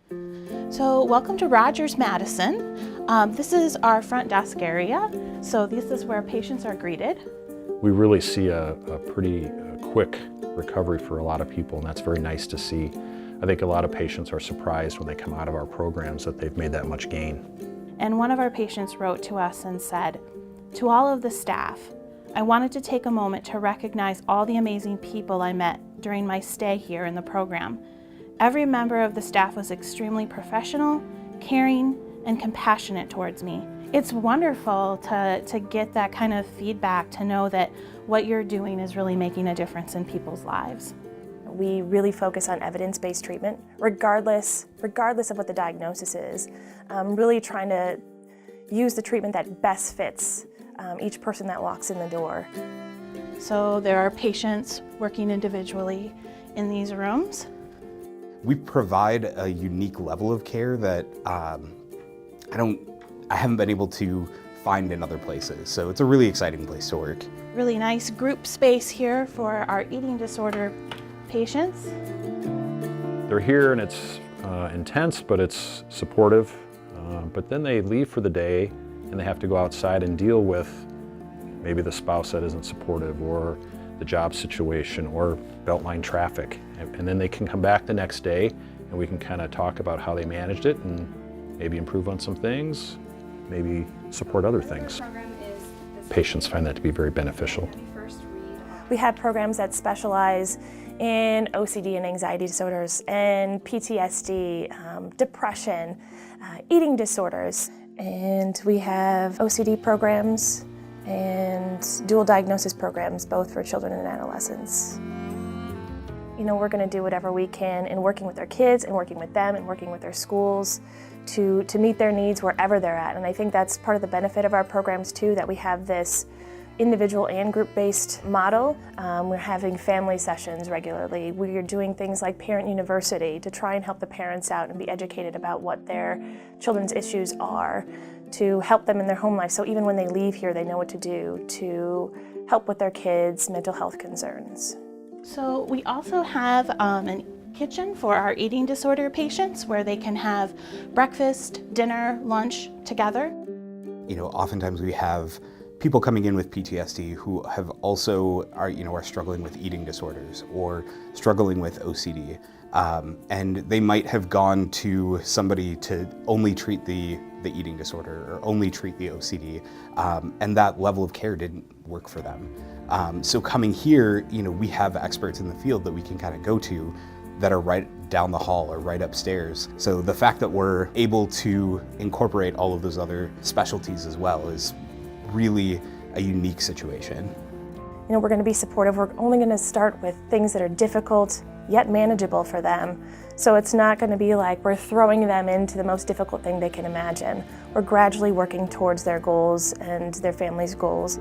So welcome to Rogers Madison. This is our front desk area. So this is where patients are greeted. We really see a pretty quick recovery for a lot of people, and that's very nice to see. I think a lot of patients are surprised when they come out of our programs that they've made that much gain. And one of our patients wrote to us and said, "To all of the staff, I wanted to take a moment to recognize all the amazing people I met during my stay here in the program. Every member of the staff was extremely professional, caring, and compassionate towards me." It's wonderful to get that kind of feedback, to know that what you're doing is really making a difference in people's lives. We really focus on evidence-based treatment, regardless of what the diagnosis is. Really trying to use the treatment that best fits each person that walks in the door. So there are patients working individually in these rooms. We provide a unique level of care that I haven't been able to find in other places. So it's a really exciting place to work. Really nice group space here for our eating disorder patients. They're here and it's intense, but it's supportive. But then they leave for the day and they have to go outside and deal with maybe the spouse that isn't supportive, or the job situation, or beltline traffic. And then they can come back the next day and we can kind of talk about how they managed it and maybe improve on some things, maybe support other things. Patients find that to be very beneficial. We have programs that specialize in OCD and anxiety disorders, and PTSD, depression, eating disorders. And we have OCD programs and dual diagnosis programs, both for children and adolescents. You know, we're going to do whatever we can in working with their kids and working with them and working with their schools to meet their needs wherever they're at. And I think that's part of the benefit of our programs too, that we have this individual and group-based model. We're having family sessions regularly. We are doing things like Parent University to try and help the parents out and be educated about what their children's issues are, to help them in their home life. So even when they leave here, they know what to do to help with their kids' mental health concerns. So we also have a kitchen for our eating disorder patients, where they can have breakfast, dinner, lunch together. You know, oftentimes we have people coming in with PTSD who have also are struggling with eating disorders or struggling with OCD, and they might have gone to somebody to only treat the eating disorder or only treat the OCD, and that level of care didn't work for them. So coming here, we have experts in the field that we can kind of go to that are right down the hall or right upstairs. So the fact that we're able to incorporate all of those other specialties as well is really a unique situation. We're going to be supportive. We're only going to start with things that are difficult yet manageable for them. So it's not going to be like we're throwing them into the most difficult thing they can imagine. We're gradually working towards their goals and their family's goals.